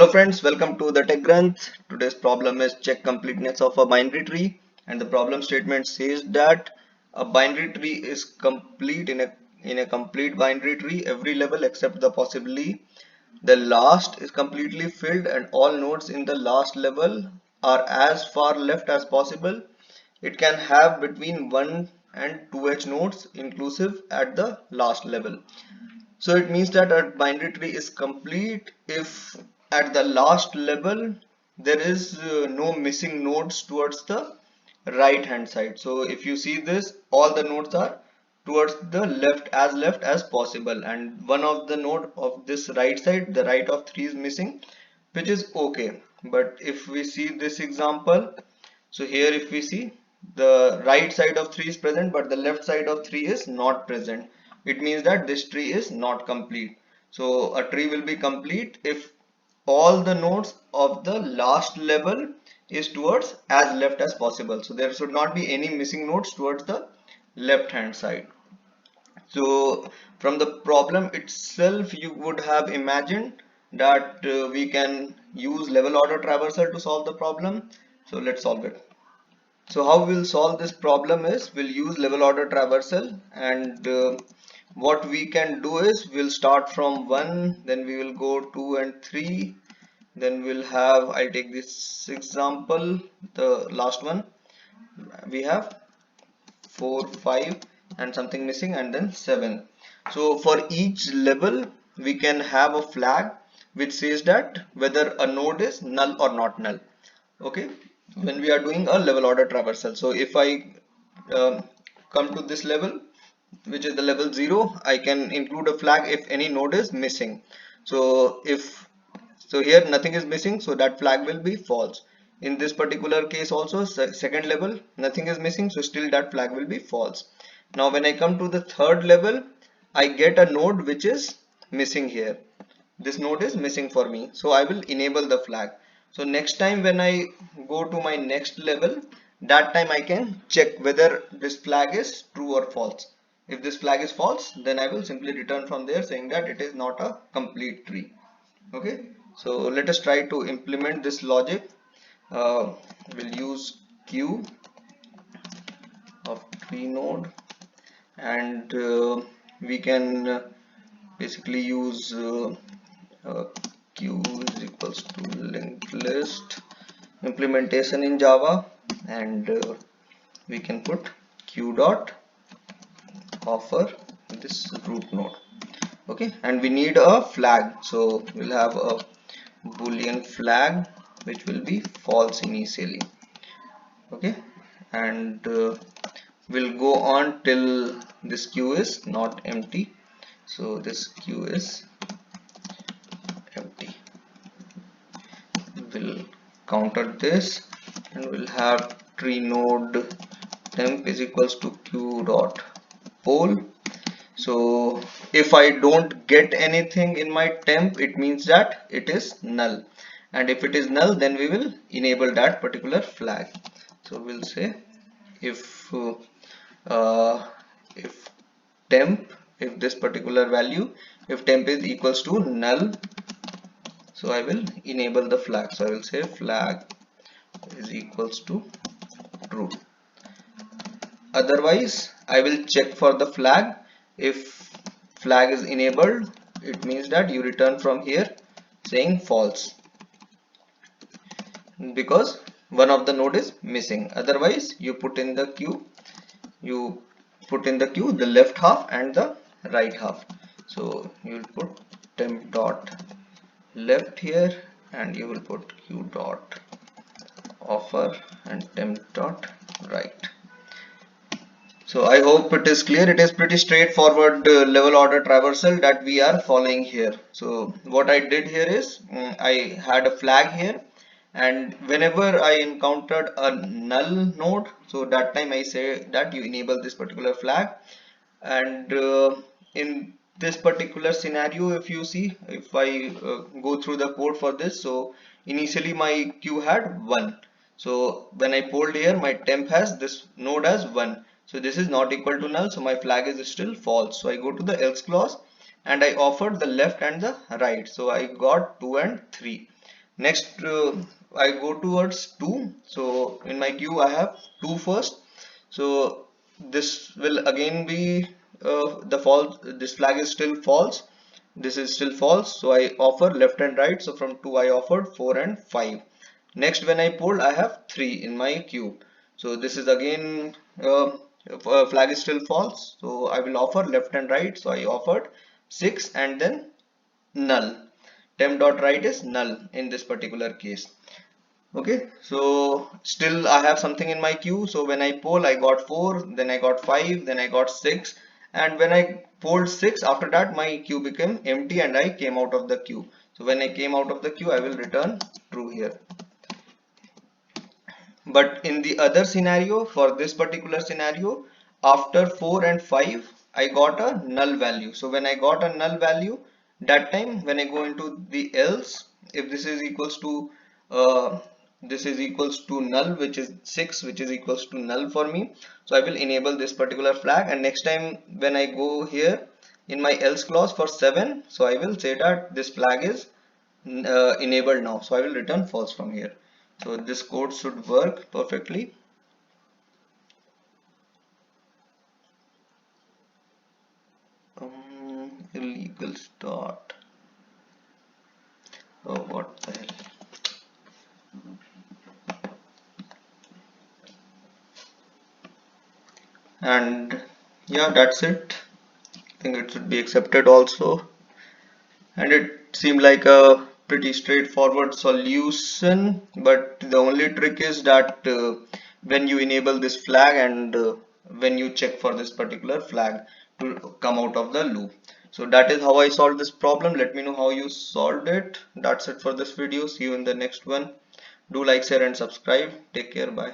Hello friends, welcome to the Tech Granth. Today's problem is check completeness of a binary tree, and the problem statement says that a binary tree is complete in a complete binary tree. Every level except the possibly the last is completely filled, and all nodes in the last level are as far left as possible. It can have between 1 and 2h nodes inclusive at the last level. So it means that a binary tree is complete if at the last level there is no missing nodes towards the right hand side. So if you see this, all the nodes are towards the left as possible, and one of the node of this right side, the right of 3 is missing, which is okay. But if we see this example, so here if we see, the right side of 3 is present but the left side of 3 is not present. It means that this tree is not complete. So a tree will be complete if all the nodes of the last level is towards as left as possible. So there should not be any missing nodes towards the left hand side. So from the problem itself, you would have imagined that we can use level order traversal to solve the problem. So let's solve it. So how we'll solve this problem is we'll use level order traversal, and what we can do is we'll start from 1, then we will go 2 and 3, then we'll have, I'll take this example, the last one, we have 4, 5 and something missing, and then 7. So for each level we can have a flag which says that whether a node is null or not null. Okay, when we are doing a level order traversal. So if I come to this level, which is the level 0, I can include a flag if any node is missing. So if so here nothing is missing, so that flag will be false. In this particular case also, second level, nothing is missing, so still that flag will be false. Now when I come to the third level, I get a node which is missing here. This node is missing for me, so I will enable the flag. So next time when I go to my next level, that time I can check whether this flag is true or false. If this flag is false, then I will simply return from there saying that it is not a complete tree. Okay, so let us try to implement this logic. We'll use queue of tree node, and we can basically use queue is equals to linked list implementation in Java, and we can put queue dot offer this root node. Okay, and we need a flag, so we'll have a boolean flag which will be false initially. Okay, and we'll go on till this queue is not empty, so this queue is empty. We'll counter this, and we'll have tree node temp is equals to queue dot poll. So if I don't get anything in my temp, it means that it is null, and if it is null, then we will enable that particular flag. So we'll say if if temp, if this particular value, if temp is equals to null, so I will enable the flag. So I will say flag is equals to true. Otherwise I will check for the flag. If flag is enabled, it means that you return from here saying false, because one of the node is missing. Otherwise you put in the queue, the left half and the right half. So you will put temp dot left here, and you will put queue dot offer and temp dot right. So I hope it is clear. It is pretty straightforward level order traversal that we are following here. So what I did here is I had a flag here, and whenever I encountered a null node, so that time I say that you enable this particular flag. And in this particular scenario, if you see, if I go through the code for this, so initially my queue had 1. So when I polled here, my temp has this node as 1. So this is not equal to null, so my flag is still false. So I go to the else clause, and I offered the left and the right. So I got 2 and 3. Next, I go towards 2. So in my queue I have 2 first. So this will again be the false. This flag is still false. This is still false. So I offer left and right. So from 2 I offered 4 and 5. Next, when I pulled, I have 3 in my queue. So this is again flag is still false. So I will offer left and right. So I offered 6 and then null. Temp dot right is null in this particular case. Okay, so still I have something in my queue. So when I poll, I got 4, then I got 5, then I got 6, and when I polled 6, after that my queue became empty and I came out of the queue. So when I came out of the queue, I will return true here. But in the other scenario, for this particular scenario, after 4 and 5, I got a null value. So when I got a null value, that time when I go into the else, if uh, this is equals to null, which is 6, which is equals to null for me. So I will enable this particular flag, and next time when I go here in my else clause for 7, so I will say that this flag is enabled now. So I will return false from here. So this code should work perfectly. Illegal start. Oh, what the hell. And yeah, that's it. I think it should be accepted also. And it seemed like a pretty straightforward solution, but the only trick is that when you enable this flag and when you check for this particular flag to come out of the loop. So that is how I solved this problem. Let me know how you solved it. That's it for this video. See you in the next one. Do like, share and subscribe. Take care. Bye.